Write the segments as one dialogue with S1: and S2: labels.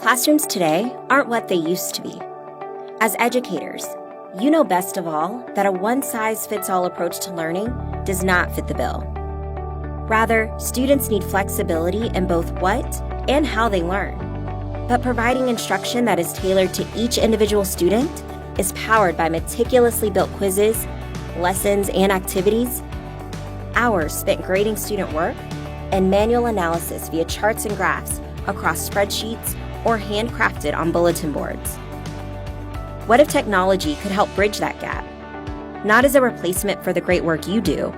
S1: Classrooms today aren't what they used to be. As educators, you know best of all that a one-size-fits-all approach to learning does not fit the bill. Rather, students need flexibility in both what and how they learn. But providing instruction that is tailored to each individual student is powered by meticulously built quizzes, lessons, and activities, hours spent grading student work, and manual analysis via charts and graphs across spreadsheets or handcrafted on bulletin boards. What if technology could help bridge that gap? Not as a replacement for the great work you do,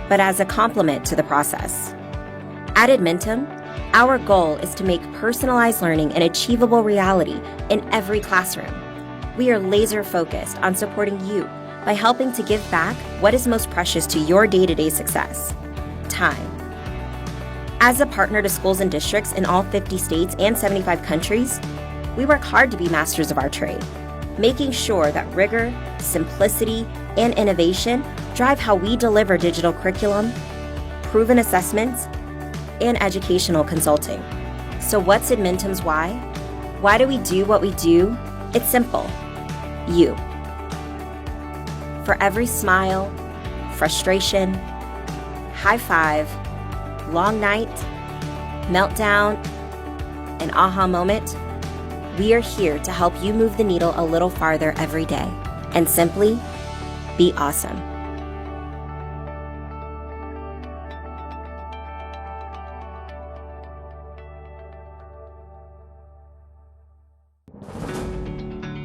S1: but as a complement to the process. At Edmentum, our goal is to make personalized learning an achievable reality in every classroom. We are laser focused on supporting you by helping to give back what is most precious to your day-to-day success: time. As a partner to schools and districts in all 50 states and 75 countries, we work hard to be masters of our trade, making sure that rigor, simplicity, and innovation drive how we deliver digital curriculum, proven assessments, and educational consulting. So what's Edmentum's why? Why do we do what we do? It's simple. You. For every smile, frustration, high five, long night, meltdown, and aha moment, we are here to help you move the needle a little farther every day and simply be awesome.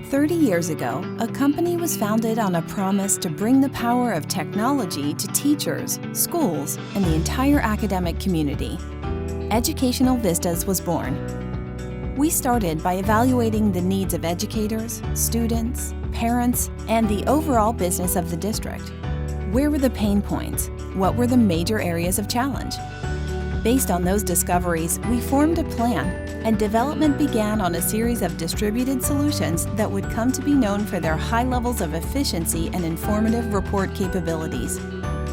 S2: "30 years ago, a company was founded on a promise to bring the power of technology to teachers, schools, and the entire academic community. Educational Vistas was born. We started by evaluating the needs of educators, students, parents, and the overall business of the district. Where were the pain points? What were the major areas of challenge? Based on those discoveries, we formed a plan, and development began on a series of distributed solutions that would come to be known for their high levels of efficiency and informative report capabilities.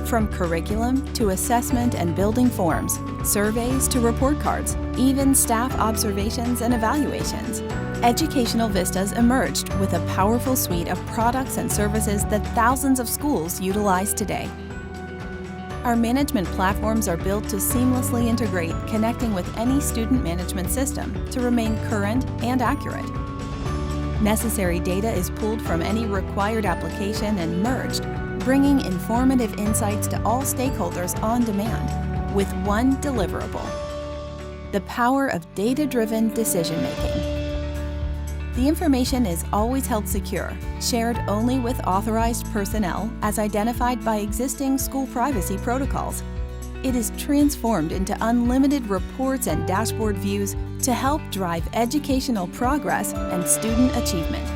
S2: From curriculum to assessment and building forms, surveys to report cards, even staff observations and evaluations, Educational Vistas emerged with a powerful suite of products and services that thousands of schools utilize today. Our management platforms are built to seamlessly integrate, connecting with any student management system to remain current and accurate. Necessary data is pulled from any required application and merged, bringing informative insights to all stakeholders on demand, with one deliverable: the power of data-driven decision-making. The information is always held secure, shared only with authorized personnel as identified by existing school privacy protocols. It is transformed into unlimited reports and dashboard views to help drive educational progress and student achievement.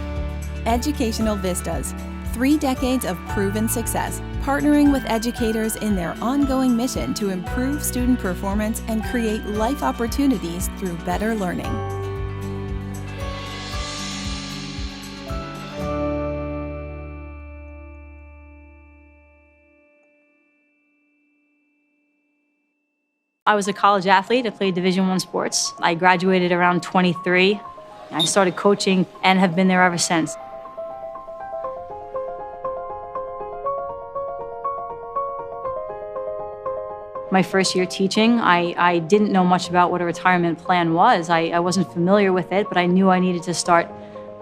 S2: Educational Vistas, 3 decades of proven success, partnering with educators in their ongoing mission to improve student performance and create life opportunities through better learning.
S3: I was a college athlete. I played Division I sports. I graduated around 23. I started coaching and have been there ever since. My first year teaching, I didn't know much about what a retirement plan was. I wasn't familiar with it, but I knew I needed to start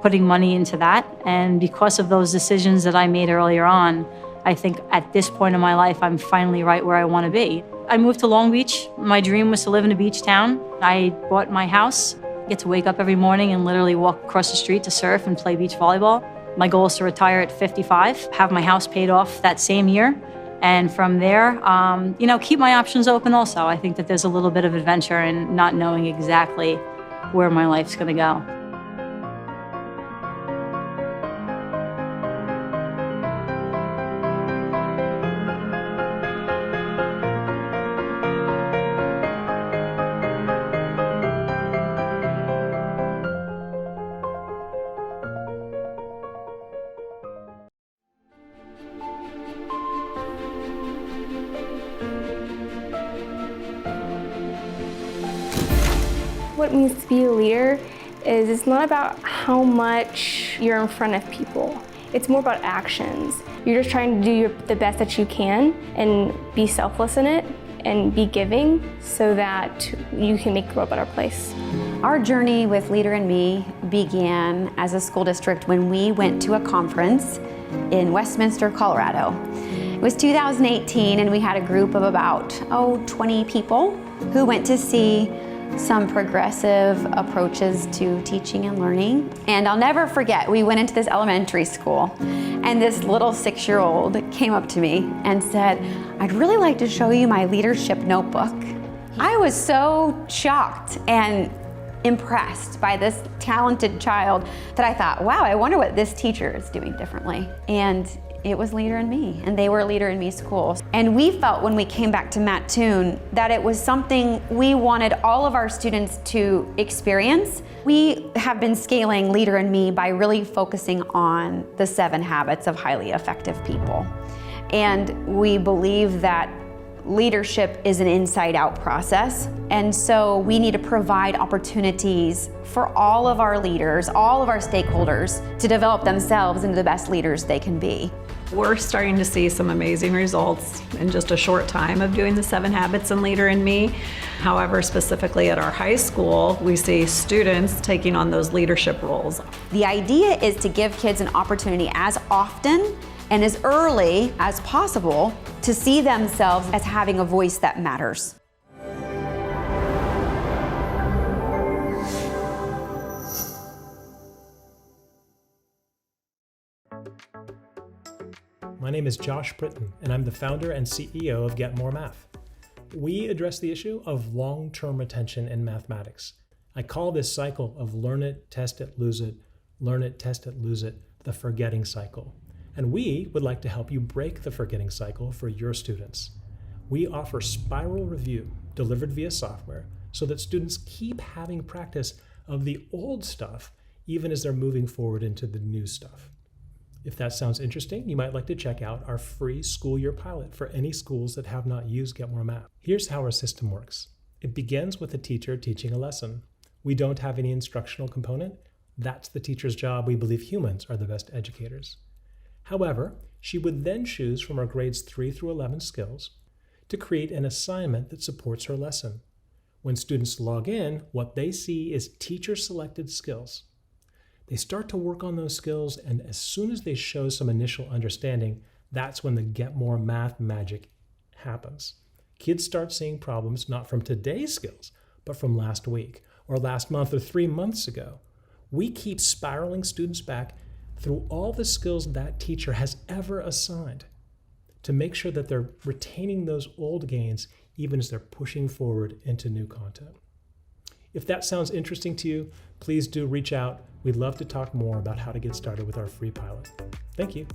S3: putting money into that. And because of those decisions that I made earlier on, I think at this point in my life, I'm finally right where I want to be. I moved to Long Beach. My dream was to live in a beach town. I bought my house, get to wake up every morning and literally walk across the street to surf and play beach volleyball. My goal is to retire at 55, have my house paid off that same year. And from there, keep my options open also. I think that there's a little bit of adventure in not knowing exactly where my life's going to go.
S4: What it means to be a leader is it's not about how much you're in front of people. It's more about actions. You're just trying to do the best that you can and be selfless in it and be giving so that you can make the world a better place.
S5: Our journey with Leader in Me began as a school district when we went to a conference in Westminster, Colorado. It was 2018 and we had a group of about 20 people who went to see some progressive approaches to teaching and learning. And I'll never forget, we went into this elementary school and this little 6-year-old came up to me and said, "I'd really like to show you my leadership notebook." I was so shocked and impressed by this talented child that I thought, wow, I wonder what this teacher is doing differently. And it was Leader in Me, and they were Leader in Me schools. And we felt when we came back to Mattoon that it was something we wanted all of our students to experience. We have been scaling Leader in Me by really focusing on the 7 habits of highly effective people. And we believe that leadership is an inside-out process, and so we need to provide opportunities for all of our leaders, all of our stakeholders, to develop themselves into the best leaders they can be.
S6: We're starting to see some amazing results in just a short time of doing the 7 habits and Leader in Me. However, specifically at our high school, we see students taking on those leadership roles.
S5: The idea is to give kids an opportunity as often and as early as possible to see themselves as having a voice that matters.
S7: My name is Josh Britton, and I'm the founder and CEO of Get More Math. We address the issue of long-term retention in mathematics. I call this cycle of learn it, test it, lose it, learn it, test it, lose it, the forgetting cycle. And we would like to help you break the forgetting cycle for your students. We offer Spiral Review delivered via software so that students keep having practice of the old stuff even as they're moving forward into the new stuff. If that sounds interesting, you might like to check out our free school year pilot for any schools that have not used Get More Math. Here's how our system works. It begins with a teacher teaching a lesson. We don't have any instructional component. That's the teacher's job. We believe humans are the best educators. However, she would then choose from our grades 3 through 11 skills to create an assignment that supports her lesson. When students log in, what they see is teacher-selected skills. They start to work on those skills, and as soon as they show some initial understanding, that's when the Get More Math magic happens. Kids start seeing problems not from today's skills, but from last week, or last month, or 3 months ago. We keep spiraling students back through all the skills that teacher has ever assigned to make sure that they're retaining those old gains even as they're pushing forward into new content. If that sounds interesting to you, please do reach out. We'd love to talk more about how to get started with our free pilot. Thank you.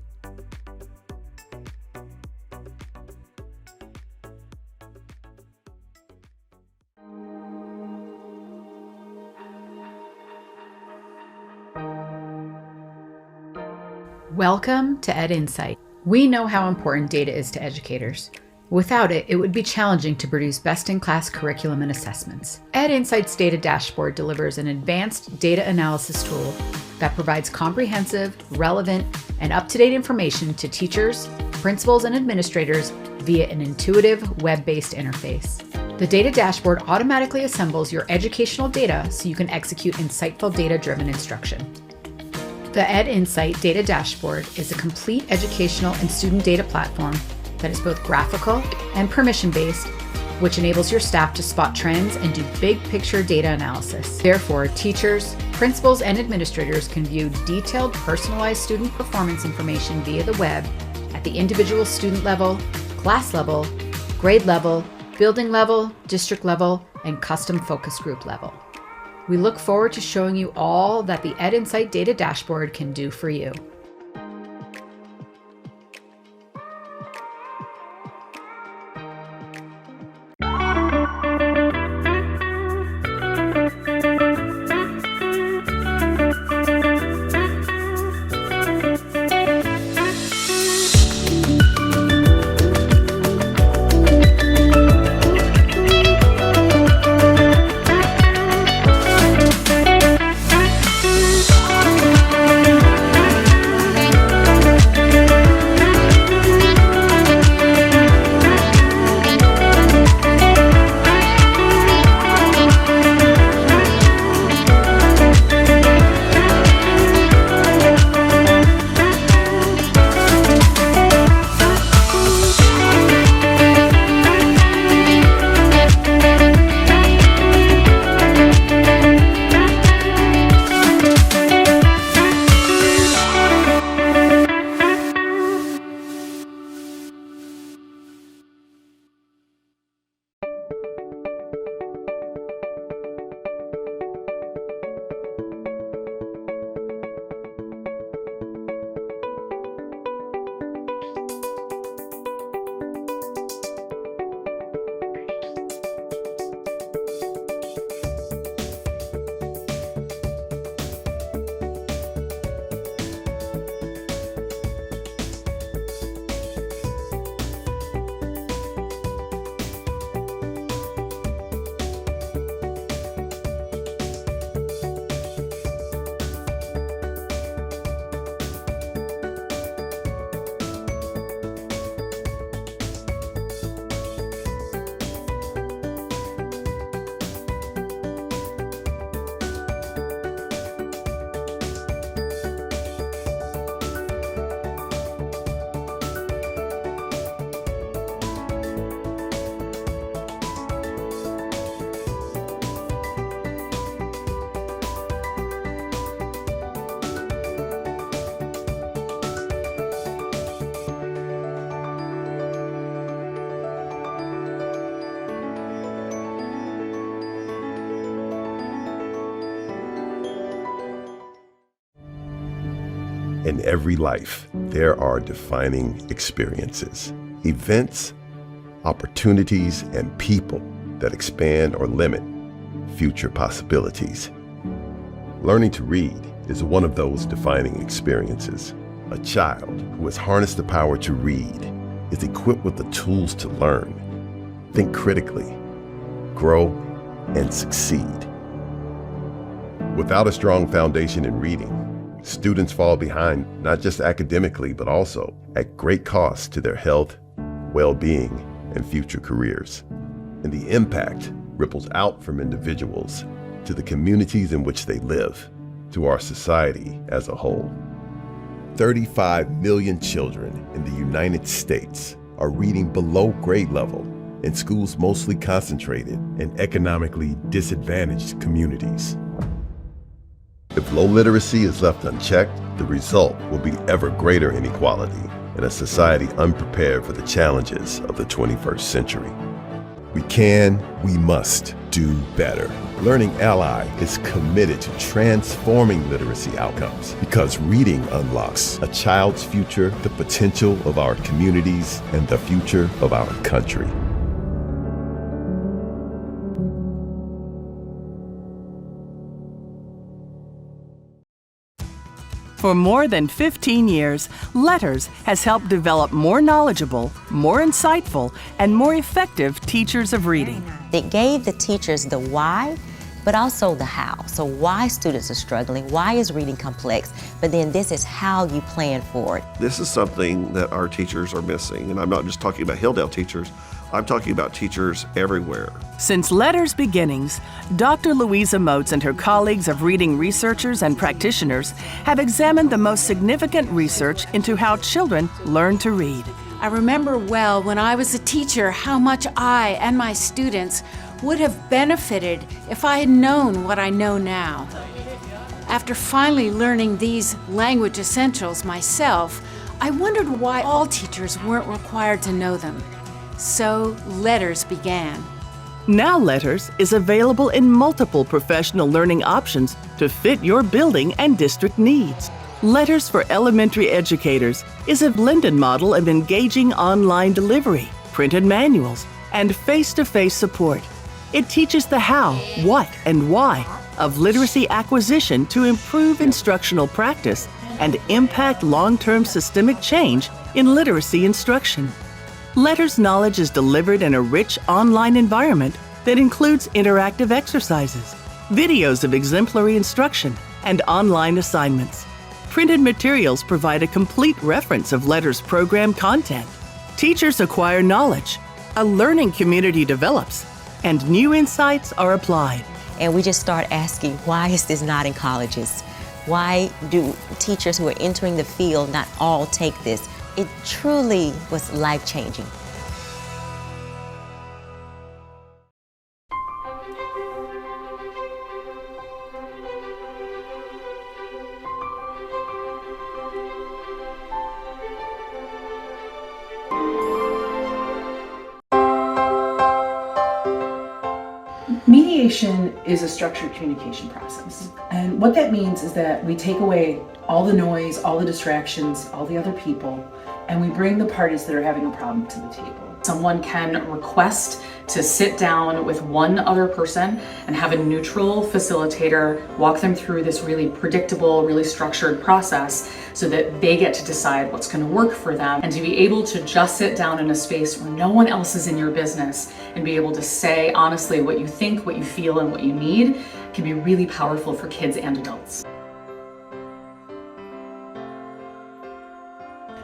S8: Welcome to Ed Insight. We know how important data is to educators. Without it, it would be challenging to produce best-in-class curriculum and assessments. Ed Insight's Data Dashboard delivers an advanced data analysis tool that provides comprehensive, relevant, and up-to-date information to teachers, principals, and administrators via an intuitive, web-based interface. The Data Dashboard automatically assembles your educational data so you can execute insightful data-driven instruction. The Ed Insight Data Dashboard is a complete educational and student data platform that is both graphical and permission-based, which enables your staff to spot trends and do big picture data analysis. Therefore, teachers, principals, and administrators can view detailed, personalized student performance information via the web at the individual student level, class level, grade level, building level, district level, and custom focus group level. We look forward to showing you all that the Ed Insight Data Dashboard can do for you.
S9: In every life, there are defining experiences, events, opportunities, and people that expand or limit future possibilities. Learning to read is one of those defining experiences. A child who has harnessed the power to read is equipped with the tools to learn, think critically, grow, and succeed. Without a strong foundation in reading, students fall behind not just academically, but also at great cost to their health, well-being, and future careers. And the impact ripples out from individuals to the communities in which they live, to our society as a whole. 35 million children in the United States are reading below grade level in schools mostly concentrated in economically disadvantaged communities. If low literacy is left unchecked, the result will be ever greater inequality in a society unprepared for the challenges of the 21st century. We must do better. Learning Ally is committed to transforming literacy outcomes because reading unlocks a child's future, the potential of our communities, and the future of our country.
S10: For more than 15 years, Letters has helped develop more knowledgeable, more insightful, and more effective teachers of reading.
S11: It gave the teachers the why, but also the how. So why students are struggling, why is reading complex, but then this is how you plan for it.
S12: This is something that our teachers are missing, and I'm not just talking about Hilldale teachers, I'm talking about teachers everywhere.
S10: Since Letters' beginnings, Dr. Louisa Moats and her colleagues of reading researchers and practitioners have examined the most significant research into how children learn to read.
S13: I remember well when I was a teacher how much I and my students would have benefited if I had known what I know now. After finally learning these language essentials myself, I wondered why all teachers weren't required to know them. So Letters began.
S10: Now Letters is available in multiple professional learning options to fit your building and district needs. Letters for Elementary Educators is a blended model of engaging online delivery, printed manuals, and face-to-face support. It teaches the how, what, and why of literacy acquisition to improve instructional practice and impact long-term systemic change in literacy instruction. Letters knowledge is delivered in a rich online environment that includes interactive exercises, videos of exemplary instruction, and online assignments. Printed materials provide a complete reference of Letters program content. Teachers acquire knowledge, a learning community develops, and new insights are applied.
S11: And we just start asking, why is this not in colleges? Why do teachers who are entering the field not all take this? It truly was life-changing.
S14: Mediation is a structured communication process. And what that means is that we take away all the noise, all the distractions, all the other people, and we bring the parties that are having a problem to the table. Someone can request to sit down with one other person and have a neutral facilitator walk them through this really predictable, really structured process so that they get to decide what's going to work for them, and to be able to just sit down in a space where no one else is in your business and be able to say honestly what you think, what you feel, and what you need can be really powerful for kids and adults.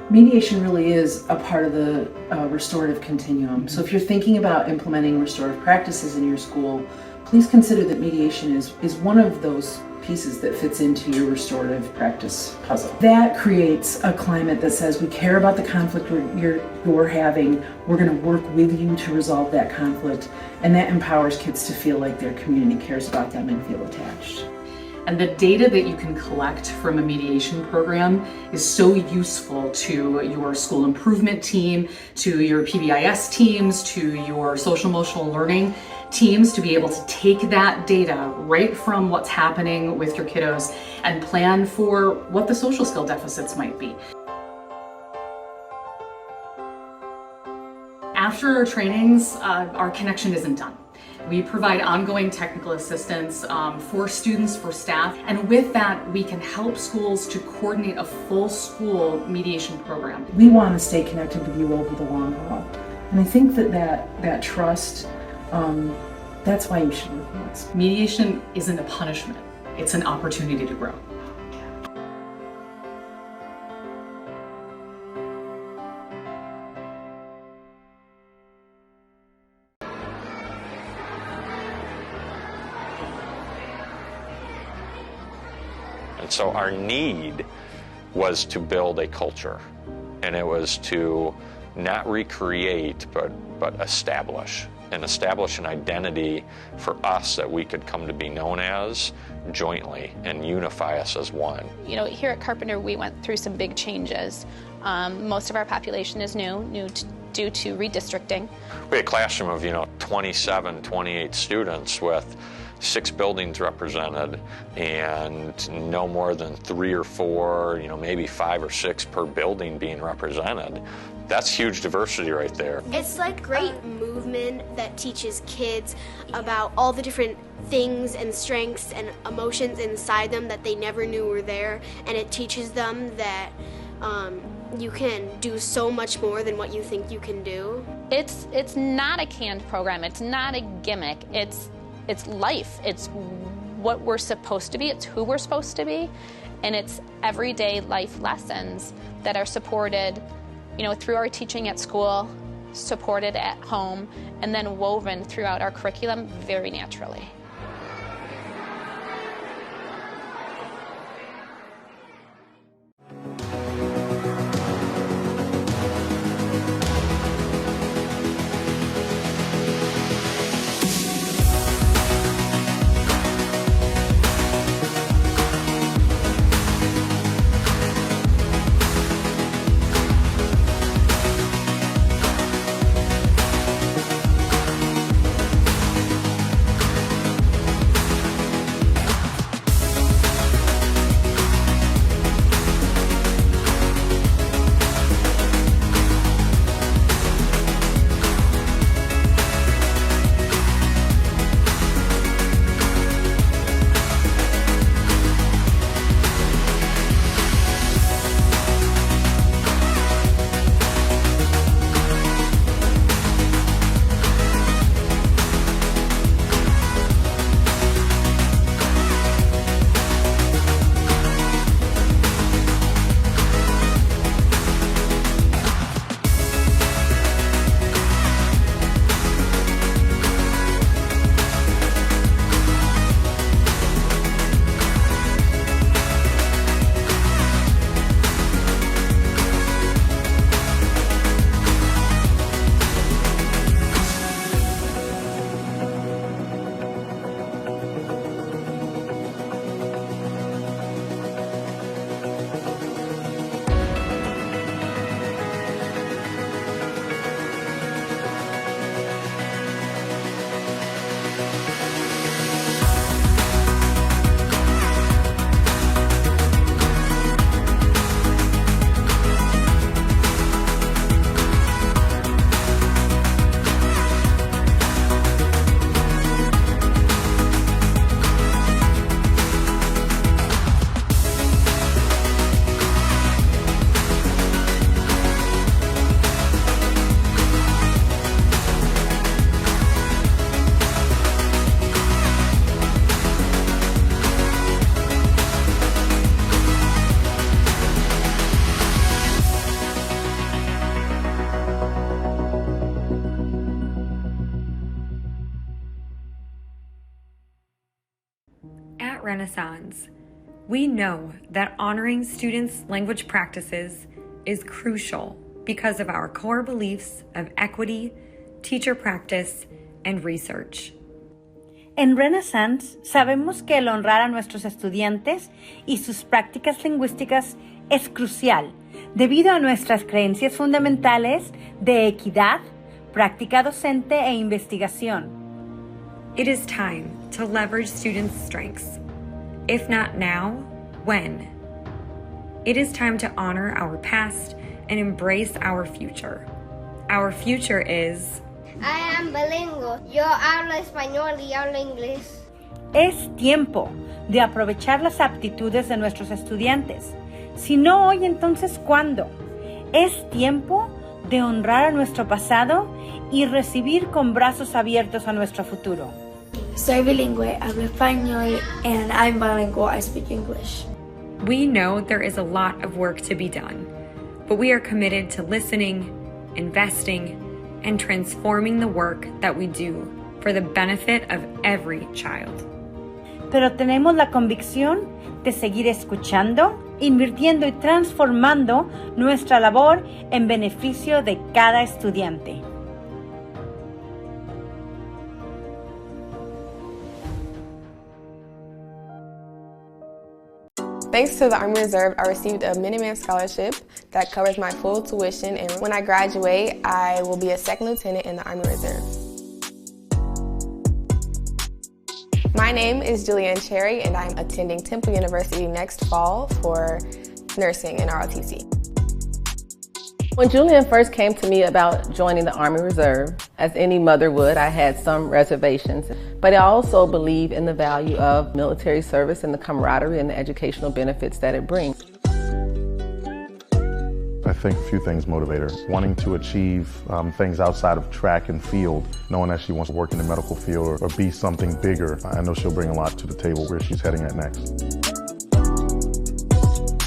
S14: Mediation really is a part of the restorative continuum. So if you're thinking about implementing restorative practices in your school, please consider that mediation is one of those pieces that fits into your restorative practice puzzle. That creates a climate that says we care about the conflict you're having, we're going to work with you to resolve that conflict, and that empowers kids to feel like their community cares about them and feel attached. And the data that you can collect from a mediation program is so useful to your school improvement team, to your PBIS teams, to your social emotional learning teams, to be able to take that data right from what's happening with your kiddos and plan for what the social skill deficits might be. After our trainings, our connection isn't done. We provide ongoing technical assistance for students, for staff, and with that, we can help schools to coordinate a full school mediation program. We want to stay connected with you over the long haul. And I think that trust, that's why you should work with us. Mediation isn't a punishment, it's an opportunity to grow.
S15: And so our need was to build a culture, and it was to not recreate, but establish an identity for us that we could come to be known as jointly and unify us as one.
S16: You know, here at Carpenter, we went through some big changes. Most of our population is new due to redistricting.
S15: We had a classroom of, 27, 28 students with 6 buildings represented and no more than 3 or 4, maybe 5 or 6 per building being represented. That's huge diversity right there.
S17: It's like great movement that teaches kids about all the different things and strengths and emotions inside them that they never knew were there, and it teaches them that you can do so much more than what you think you can do.
S16: It's not a canned program. It's not a gimmick. It's life. It's what we're supposed to be. It's who we're supposed to be. And it's everyday life lessons that are supported, through our teaching at school, supported at home, and then woven throughout our curriculum very naturally.
S18: At Renaissance, we know that honoring students' language practices is crucial because of our core beliefs of equity, teacher practice, and research.
S19: En Renaissance sabemos que el honrar a nuestros estudiantes y sus prácticas lingüísticas es crucial debido a nuestras creencias fundamentales de equidad, práctica docente e investigación.
S18: It is time to leverage students' strengths. If not now, when? It is time to honor our past and embrace our future. Our future is...
S20: I am bilingüe. Yo hablo español y hablo inglés.
S19: Es tiempo de aprovechar las aptitudes de nuestros estudiantes. Si no hoy, entonces ¿cuándo? Es tiempo de honrar a nuestro pasado y recibir con brazos abiertos a nuestro futuro.
S21: Soy bilingüe, hablo español, and I'm bilingual, I speak English.
S18: We know there is a lot of work to be done, but we are committed to listening, investing, and transforming the work that we do for the benefit of every child.
S19: Pero tenemos la convicción de seguir escuchando, invirtiendo y transformando nuestra labor en beneficio de cada estudiante.
S22: Thanks to the Army Reserve, I received a Minuteman Scholarship that covers my full tuition, and when I graduate, I will be a second lieutenant in the Army Reserve. My name is Julianne Cherry, and I'm attending Temple University next fall for nursing in ROTC.
S23: When Julian first came to me about joining the Army Reserve, as any mother would, I had some reservations, but I also believe in the value of military service and the camaraderie and the educational benefits that it brings.
S24: I think a few things motivate her. Wanting to achieve things outside of track and field, knowing that she wants to work in the medical field or be something bigger. I know she'll bring a lot to the table where she's heading at next.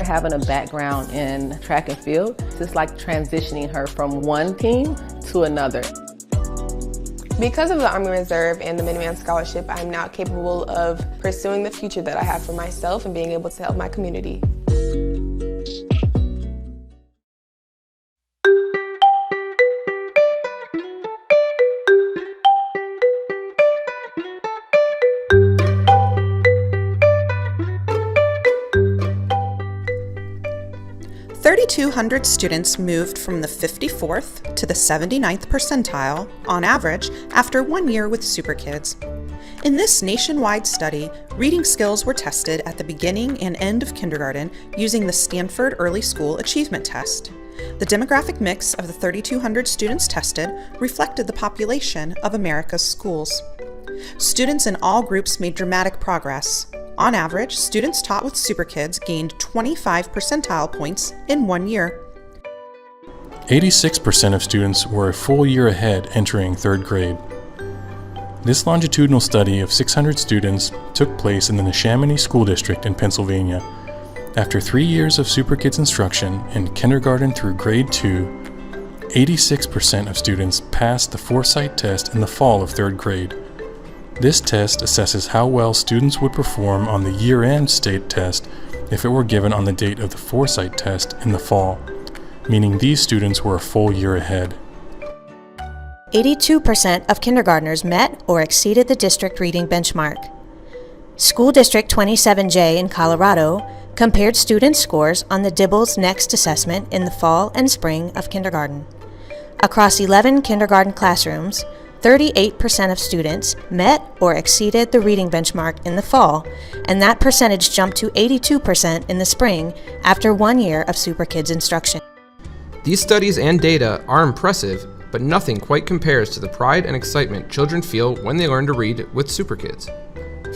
S23: Having a background in track and field, it's like transitioning her from one team to another.
S22: Because of the Army Reserve and the Minuteman Scholarship, I'm now capable of pursuing the future that I have for myself and being able to help my community.
S25: .200 students moved from the 54th to the 79th percentile, on average, after 1 year with SuperKids. In this nationwide study, reading skills were tested at the beginning and end of kindergarten using the Stanford Early School Achievement Test. The demographic mix of the 3,200 students tested reflected the population of America's schools. Students in all groups made dramatic progress. On average, students taught with SuperKids gained 25 percentile points in 1 year.
S26: 86% of students were a full year ahead entering 3rd grade. This longitudinal study of 600 students took place in the Neshaminy School District in Pennsylvania. After 3 years of SuperKids instruction in kindergarten through grade 2, 86% of students passed the Foresight test in the fall of 3rd grade. This test assesses how well students would perform on the year-end state test if it were given on the date of the Foresight test in the fall, meaning these students were a full year ahead.
S1: 82% of kindergartners met or exceeded the district reading benchmark. School District 27J in Colorado compared student scores on the Dibbles Next assessment in the fall and spring of kindergarten. Across 11 kindergarten classrooms, 38% of students met or exceeded the reading benchmark in the fall, and that percentage jumped to 82% in the spring after 1 year of SuperKids instruction.
S27: These studies and data are impressive, but nothing quite compares to the pride and excitement children feel when they learn to read with SuperKids.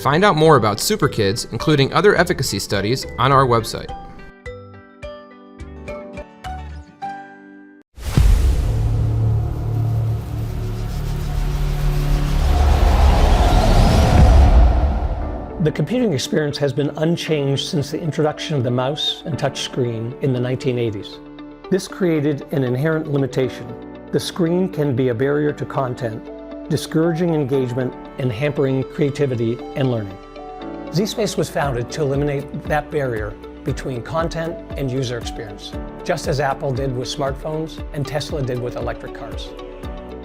S27: Find out more about SuperKids, including other efficacy studies, on our website.
S7: The computing experience has been unchanged since the introduction of the mouse and touchscreen in the 1980s. This created an inherent limitation. The screen can be a barrier to content, discouraging engagement and hampering creativity and learning. zSpace was founded to eliminate that barrier between content and user experience, just as Apple did with smartphones and Tesla did with electric cars.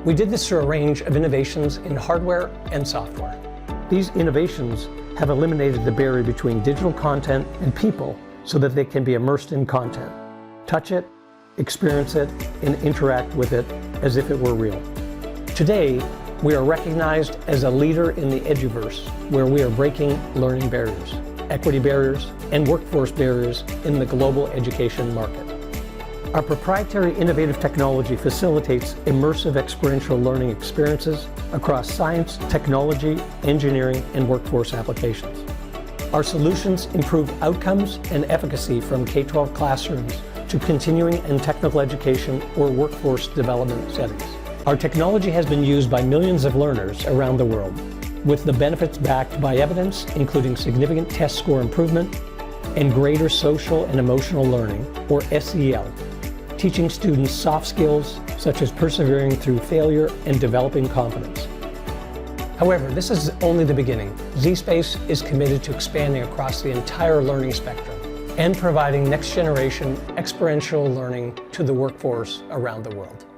S7: We did this through a range of innovations in hardware and software.
S2: These innovations have eliminated the barrier between digital content and people so that they can be immersed in content, touch it, experience it, and interact with it as if it were real. Today, we are recognized as a leader in the Eduverse, where we are breaking learning barriers, equity barriers, and workforce barriers in the global education market. Our proprietary innovative technology facilitates immersive experiential learning experiences across science, technology, engineering, and workforce applications. Our solutions improve outcomes and efficacy from K-12 classrooms to continuing and technical education or workforce development settings. Our technology has been used by millions of learners around the world, with the benefits backed by evidence, including significant test score improvement and greater social and emotional learning, or SEL, teaching students soft skills such as persevering through failure and developing confidence. However, this is only the beginning. zSpace is committed to expanding across the entire learning spectrum and providing next-generation experiential learning to the workforce around the world.